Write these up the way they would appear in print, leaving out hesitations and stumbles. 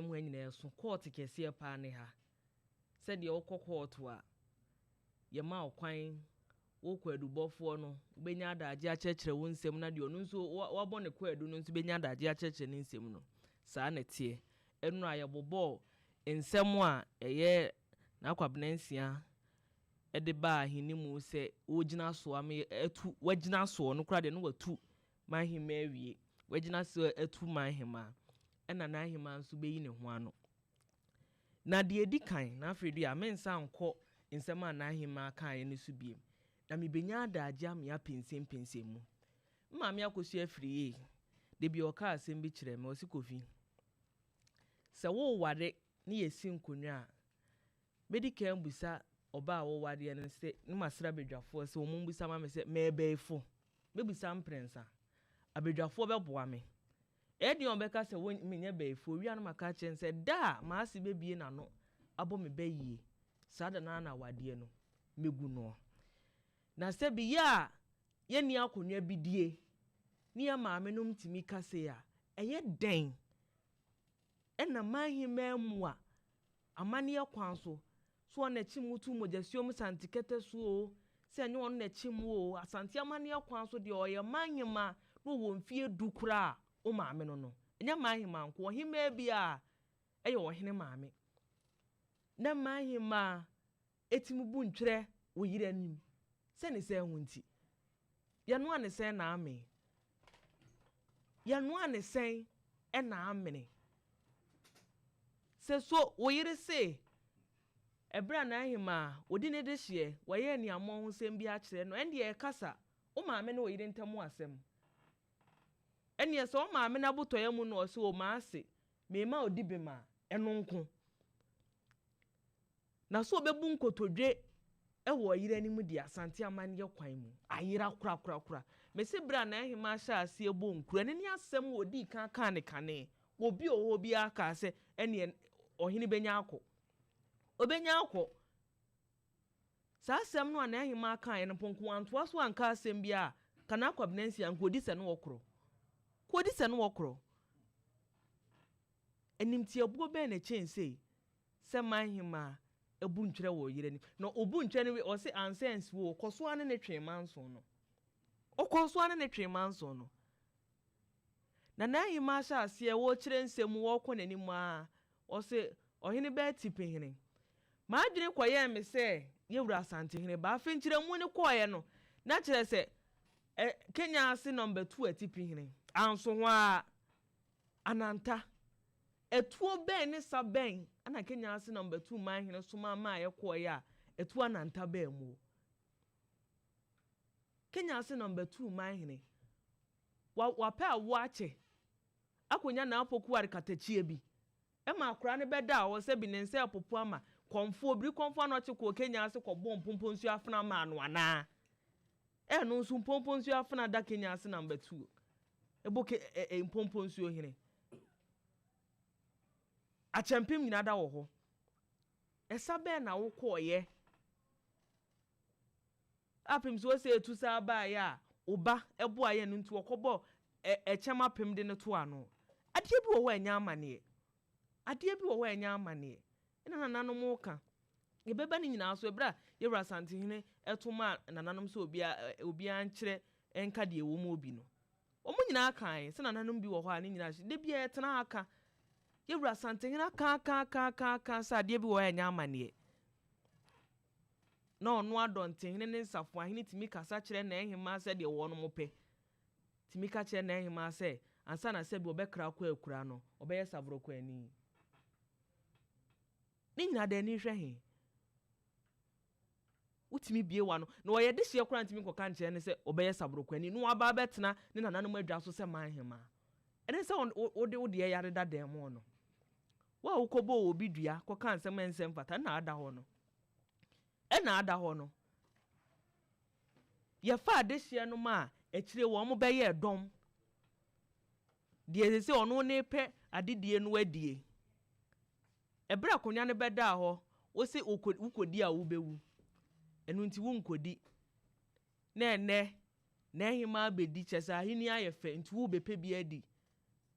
aman mu anyina so court kese pa ne ha said ye okọ court a ye ma okwan wo kwadubofo no benya adaje akekere wo nsem na de onu nso wabọ ne kwadu no nso benya adaje akekere ne nsem no saa na tie enu aye bobo nsem a eye na kwabenansia ede ba hinimu se wogina so ame etu wagina so no kra de no watu manhima awie wagina so etu manhima ena na ahima nso beyi ne ho ano na de edikan na afredu a mensa nkọ nsem a na ahima kan ne so biem na mebenya adaje am ya pensem mu maame akosu afriye de bi oka asem bi kire me osikofi se wo ware ne yesi nkonwa medical mbusa oba wo ware ne se ne masra bedwafo se wo mbusa ma me se mebefo mebusa mprensa abedwafo beboa me edi on beka se wo menye befo wi an maka chen se da ma ase bebie na no abo me bayie sada na wade no megu no na se bi ya ye ni akonwa bidie ni ya maame no mtimi kase ya eye den ena mahima mu a amane ya kwanso so na chimutu mojasiom santikete so se anyo no na chimu o asante amane ya kwanso de oye mahima no wo mfie dukura o maame no enya mahima nko ohima bia eye ohene maame na mahima etimu bu ntwere wo yire anim se ne se hunti ya no ane se na ame ya no ane se e na amene se so wo yire se ebra na ahima odi ne de hye wo ye ni amon ho sem bi a kire no ende e kasa o maame na wo yire ntamu asem ene so o maame na botoye mu no so o maase me ma odi be ma eno nko na so bebu nkotodwe ewo yire anim di asante amane ye kwan mu ayira kura me se bra na ahima sha ase ebo nkura ne ni asem wo di kan ne kane wo bi oho bi aka se ene ohini benya akọ obenya akọ sa asem no na ahima kan ne ponko antoa so anka asem bia kana akwabenansi ankodi se no wokro kodi se no wokro enimti abuo be na chense se manhima ebu ntwere wo yire ni no obu ntwere ni o se ansense wo koso ane ne twemanso no okoso ane ne twemanso no na ahima sha ase wo kire nsem wo kọ nanimu a o se ohene be tipehene ma adwene koye me se yewura asantehene ba afinkire mu ne koye no na kire se Kenyasi number 2 atipehene anso ho a ananta etuo ben ne saben ana Kenyasi number 2 manhene so ma ye koye a etuo ananta ba mu Kenyasi number 2 manhene wa pa wo ache akonya na apoku arikatachie bi ema akura ne beda wo se bi ne nse apopu ama konfo obiri konfo no che ko Kenyasi ko bom pomponsu afena ma no ana no nsu pomponsu afena da Kenyasi number 2 eboke pomponsu ohine a champion nyina da wo ho esa be na wo koye Opemsuo se etusa ba ya oba ebo aye no ntu okobo chema pem de no to ano ade bi wo anya amane ade bi wo anya amane ina nananom ka yebeba ni nyina so ebra yewura santehene etoma nananom so obi ankire enka de ewo mu obi no omu nyina kan se nananom bi wo ho ani nyina de bia etena aka yewura santehene ka sa ade bi wo anya amane no no adontehene ne nsafo ahene timi kasa kire na ehima se de wo no mope timi ka kire na ehima se ansa na se bi obekra kwa akura no obeye savro kwa ani ni nyina de ni hwe he utimi bie wa no na oye de hye kura ntimi koka nkire ne se obeye savro kwa ani no aba betena ne nananom adwa so se manhema ene se ode yare da dem no wa ukobo obi dua koka nsem fata na ada ho no ena ada ho no ye fa adehye no ma ekire wo mo beye dom de se ono ne pe adedie no adie ebra konya ne beda ho wo se ukodi a wo bewu enu nti wo nkodi na ene na ehima abedi chesa hini ayefe nti wo bepe bi adi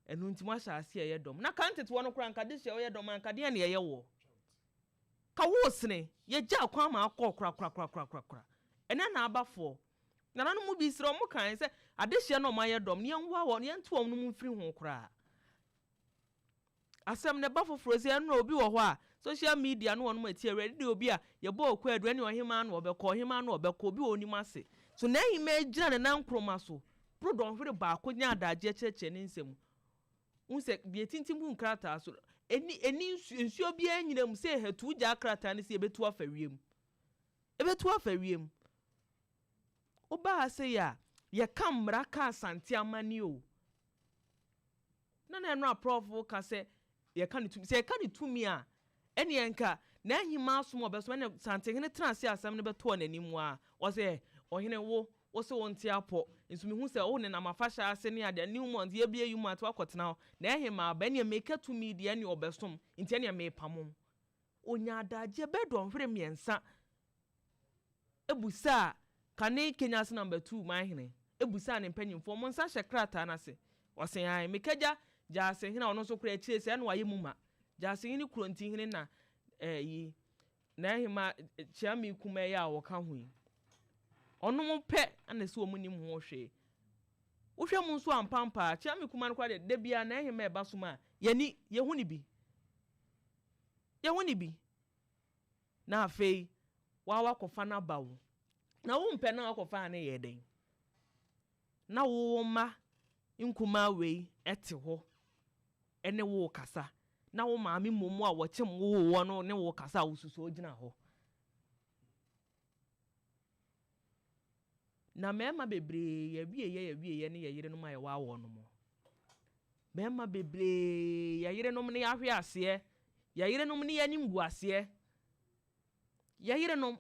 enu nti ma sha ase ye dom na kan tete wono kura nka de hye ye dom anka de na ye wo ka wo sene ye gya kwa ma akọ kra ena na abafo na nanu mu bi sire o mu kan se ade hye no ma ye dom ne yenwa wo ne yentom no mu mfiri ho kra asem ne ba foforo se eno obi wo ho a social media no wono mati ready de obi a ye bo okwa adu ne ohima no obekọ ohima no obekọ obi onim ase so na ehima ejira ne nan kroma so prodon hwere ba akonya adaje cheche ne nsem unse bi tintim bu nkrata so eni nsuo bi anyinam se hetu ja krata ne se ebetu afawiem oba ase ya ye kamra ka asante amani o na eno aprof ka se ye ka ne tumi se ye ka ne tumi a ene enka na ahima asom obeso na sante hene transe asam ne beto n'anim a o se ohene wo se wonte apo nso mi hu se o ne na mafasha ase ne ade new month ye bia yum ato akotena na ahima ba ne make to me de ne obesom nti ne me pamom onya adaje bedon hwere miensa ebusa kane Kenyasi number 2 Manhene ebusa ne mpanyimfo mo nsa hye krata na se o se ai mekaja ja se hena ono so kura chire se na waye muma ja se hene kronti hene na yi na ahima chiami kuma ya wo ka hu ono mo pe ana se omunim ho hwe wohwe mu nso ampampa chiami kuma no kwa de bia na ahima eba so ma yani ye hu ni bi na afei wa wakofa na bawo na wo mpe na wakofa na ye den na wo ma nkuma wei ete ho ene wo kasa na wo maami momu a wo chem wo no ne wo kasa wo susu ogina ho na mema bebre ya wie ne ye yire no ma ye wa wo no mo mema bebre ya yire no ne ya hwe ase ya yire no ne ya nimgu ase ya yire no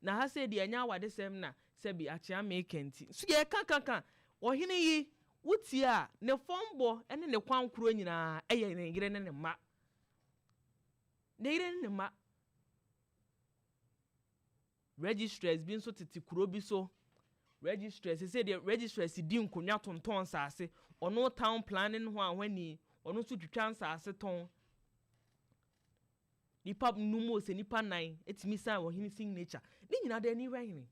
na ha se de anya wade sem na se bi achia mekenti so ye kan ohene yi wuti a ne fombo ene ne kwankuro nyina eye ne yire ne ma ne yire ne ma registrars bi nso tete kuro bi so registrars se de registrars di nkonwa tonton saase ono town planning ho ahwani ono so twitwa saase ton nipa numo se nipa 9 etimi sa wo hini signature ni nyina de anywhere hini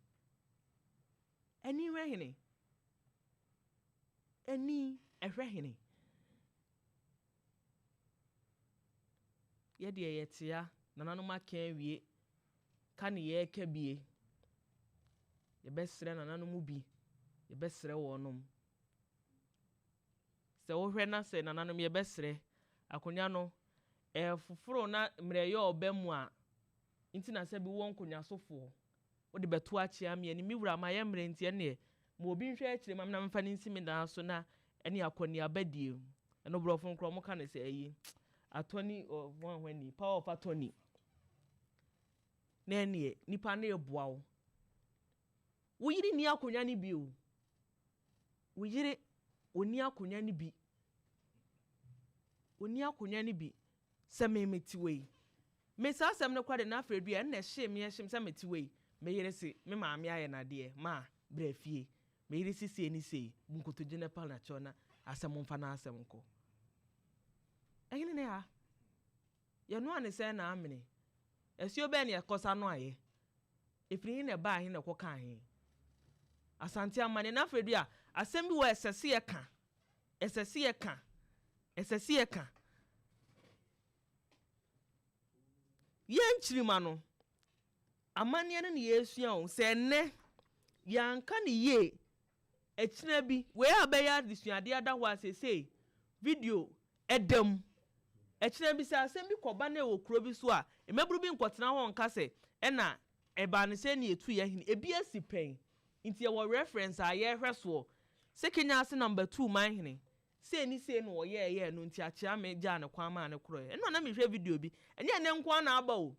eni ehwe hini ye de yetia nananu makan wie ka ne ye ka bie ye besre nananu mu bi ye besre wonom se wo hwe na se nananu ye besre akonya no fufuro na mreyo obemu a nti na se bi won konya sofo wo de beto achia me ani miwura ma ye mre nti ene mo obi nhwe akire mam na mfa nsi me da so na ene akoni abadie eno brofo nkro mo ka ne se ayi atoni won hwani power of atoni na ene nipa na eboa wo yiri ni akonya ni bi o wo yiri oni akonya ni bi se memeti wei me sa asem ne kwade na afredu e na hye me hyem se meti wei me yire se me maame aye na de ma brafie me yire sisi eni sei bunkoto gene pal na chona asem mfa na asem nko ehine ne ha ye no ane se na amene esio be ne ekosa no aye efiri ne ba ahe ne koka ahe asante amane na afredu a asem bi wo esese ye ka yenchirima no amane ne yesua o se ne yanka ne ye echina bi we abeya disuade ada ho asese video edam echina bi se asem bi koba na okuro bi so a emeburu bi nkotena ho nka se ena eba ne se ne etu ye hini ebi asipen nti ye wo reference a ye hweso se Kenyasi number 2 Manhene se ni se no ye no nti achia me gya ne kwama ne kro eno na me hwe video bi enye ne nkwa na aba o